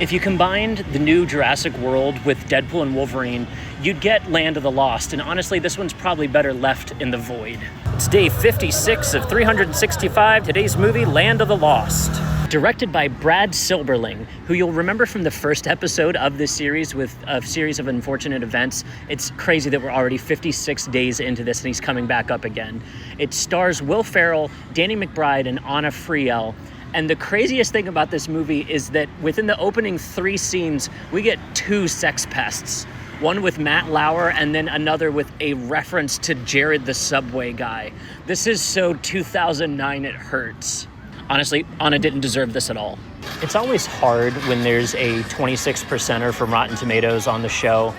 If you combined the new Jurassic World with Deadpool and Wolverine, you'd get Land of the Lost, and honestly, this one's probably better left in the void. It's day 56 of 365, today's movie, Land of the Lost. Directed by Brad Silberling, who you'll remember from the first episode of this series with a series of unfortunate events. It's crazy that we're already 56 days into this and he's coming back up again. It stars Will Ferrell, Danny McBride, and Anna Friel. And the craziest thing about this movie is that within the opening 3 scenes, we get 2 sex pests. One with Matt Lauer and then another with a reference to Jared the Subway guy. This is so 2009 it hurts. Honestly, Anna didn't deserve this at all. It's always hard when there's a 26%er from Rotten Tomatoes on the show.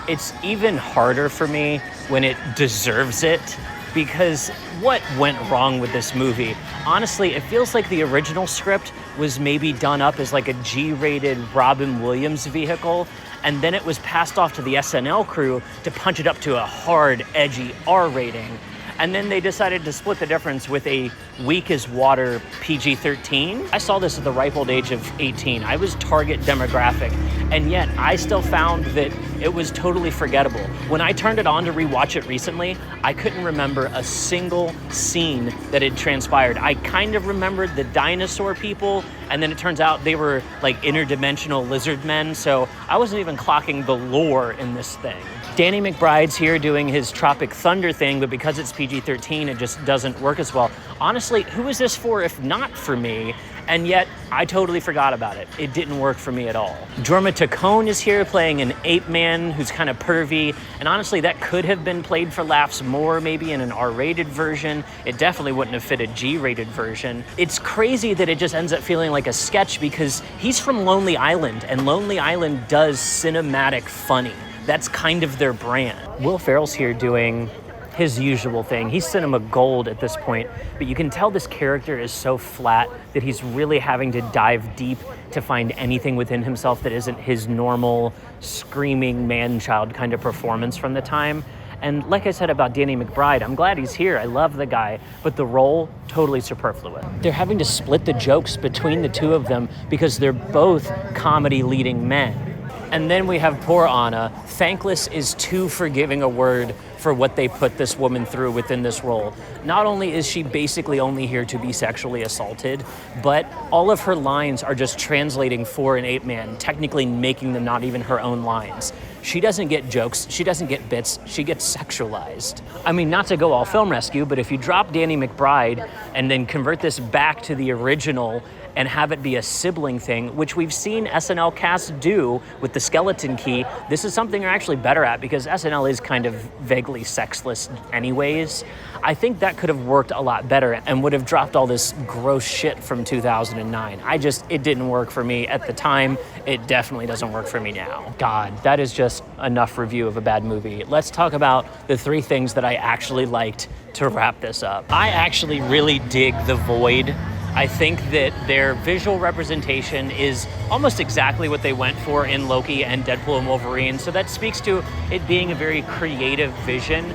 It's even harder for me when it deserves it, because what went wrong with this movie? Honestly, it feels like the original script was maybe done up as like a G-rated Robin Williams vehicle, and then it was passed off to the SNL crew to punch it up to a hard, edgy R rating. And then they decided to split the difference with a weak as water PG-13. I saw this at the ripe old age of 18. I was target demographic, and yet I still found that it was totally forgettable. When I turned it on to rewatch it recently, I couldn't remember a single scene that had transpired. I kind of remembered the dinosaur people, and then it turns out they were like interdimensional lizard men, so I wasn't even clocking the lore in this thing. Danny McBride's here doing his Tropic Thunder thing, but because it's PG-13, it just doesn't work as well. Honestly, who is this for if not for me? And yet, I totally forgot about it. It didn't work for me at all. Jorma Taccone is here playing an ape man who's kind of pervy, and honestly, that could have been played for laughs more, maybe in an R-rated version. It definitely wouldn't have fit a G-rated version. It's crazy that it just ends up feeling like a sketch because he's from Lonely Island, and Lonely Island does cinematic funny. That's kind of their brand. Will Ferrell's here doing his usual thing. He's cinema gold at this point, but you can tell this character is so flat that he's really having to dive deep to find anything within himself that isn't his normal screaming man-child kind of performance from the time. And like I said about Danny McBride, I'm glad he's here. I love the guy, but the role, totally superfluous. They're having to split the jokes between the two of them because they're both comedy leading men. And then we have poor Anna. Thankless is too forgiving a word for what they put this woman through within this role. Not only is she basically only here to be sexually assaulted, but all of her lines are just translating for an ape man, technically making them not even her own lines. She doesn't get jokes, she doesn't get bits, she gets sexualized. I mean, not to go all film rescue, but if you drop Danny McBride and then convert this back to the original and have it be a sibling thing, which we've seen SNL casts do with the skeleton key, this is something they're actually better at because SNL is kind of vaguely sexless anyways. I think that could have worked a lot better and would have dropped all this gross shit from 2009. It didn't work for me at the time. It definitely doesn't work for me now. God, that is just enough review of a bad movie. Let's talk about the 3 things that I actually liked to wrap this up. I actually really dig The Void. I think that their visual representation is almost exactly what they went for in Loki and Deadpool and Wolverine, so that speaks to it being a very creative vision.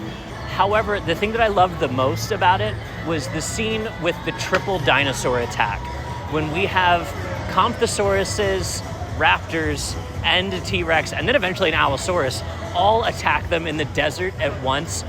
However, the thing that I loved the most about it was the scene with the triple dinosaur attack. When we have Compthosauruses, raptors, and a T-Rex, and then eventually an Allosaurus, all attack them in the desert at once.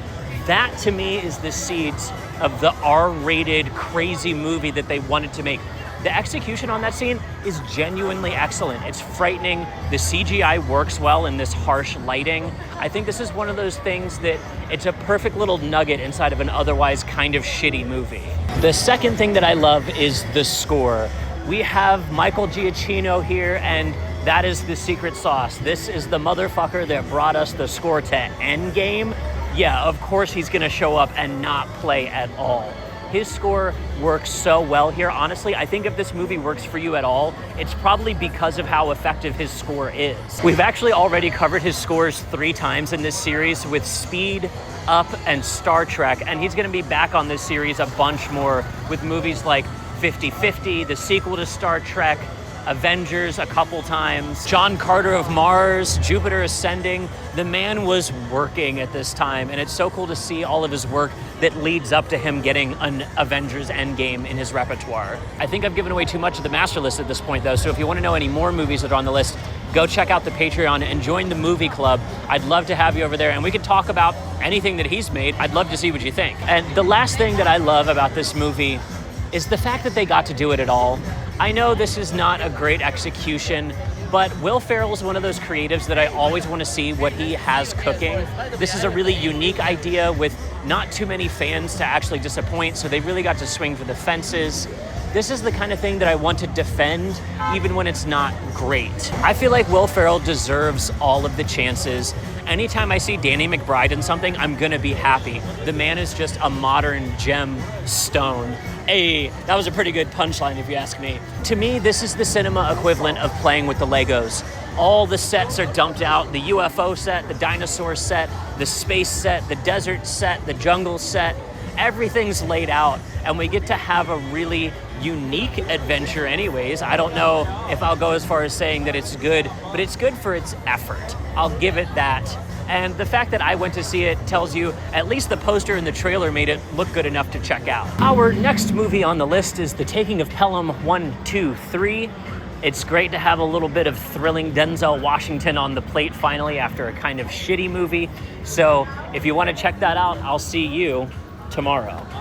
That, to me, is the seeds of the R-rated crazy movie that they wanted to make. The execution on that scene is genuinely excellent. It's frightening. The CGI works well in this harsh lighting. I think this is one of those things that it's a perfect little nugget inside of an otherwise kind of shitty movie. The second thing that I love is the score. We have Michael Giacchino here, and that is the secret sauce. This is the motherfucker that brought us the score to Endgame. Yeah, of course he's gonna show up and not play at all. His score works so well here. Honestly, I think if this movie works for you at all, it's probably because of how effective his score is. We've actually already covered his scores 3 times in this series with Speed, Up, and Star Trek, and he's gonna be back on this series a bunch more with movies like 50-50, the sequel to Star Trek, Avengers a couple times, John Carter of Mars, Jupiter Ascending. The man was working at this time, and it's so cool to see all of his work that leads up to him getting an Avengers Endgame in his repertoire. I think I've given away too much of the master list at this point, though, so if you want to know any more movies that are on the list, go check out the Patreon and join the movie club. I'd love to have you over there, and we could talk about anything that he's made. I'd love to see what you think. And the last thing that I love about this movie is the fact that they got to do it at all. I know this is not a great execution, but Will Ferrell is one of those creatives that I always want to see what he has cooking. This is a really unique idea with not too many fans to actually disappoint, so they really got to swing for the fences. This is the kind of thing that I want to defend, even when it's not great. I feel like Will Ferrell deserves all of the chances. Anytime I see Danny McBride in something, I'm gonna be happy. The man is just a modern gemstone. Hey, that was a pretty good punchline if you ask me. To me, this is the cinema equivalent of playing with the Legos. All the sets are dumped out, the UFO set, the dinosaur set, the space set, the desert set, the jungle set. Everything's laid out, and we get to have a really unique adventure anyways. I don't know if I'll go as far as saying that it's good, but it's good for its effort. I'll give it that. And the fact that I went to see it tells you at least the poster and the trailer made it look good enough to check out. Our next movie on the list is The Taking of Pelham 1, 2, 3. It's great to have a little bit of thrilling Denzel Washington on the plate finally after a kind of shitty movie. So if you want to check that out, I'll see you tomorrow.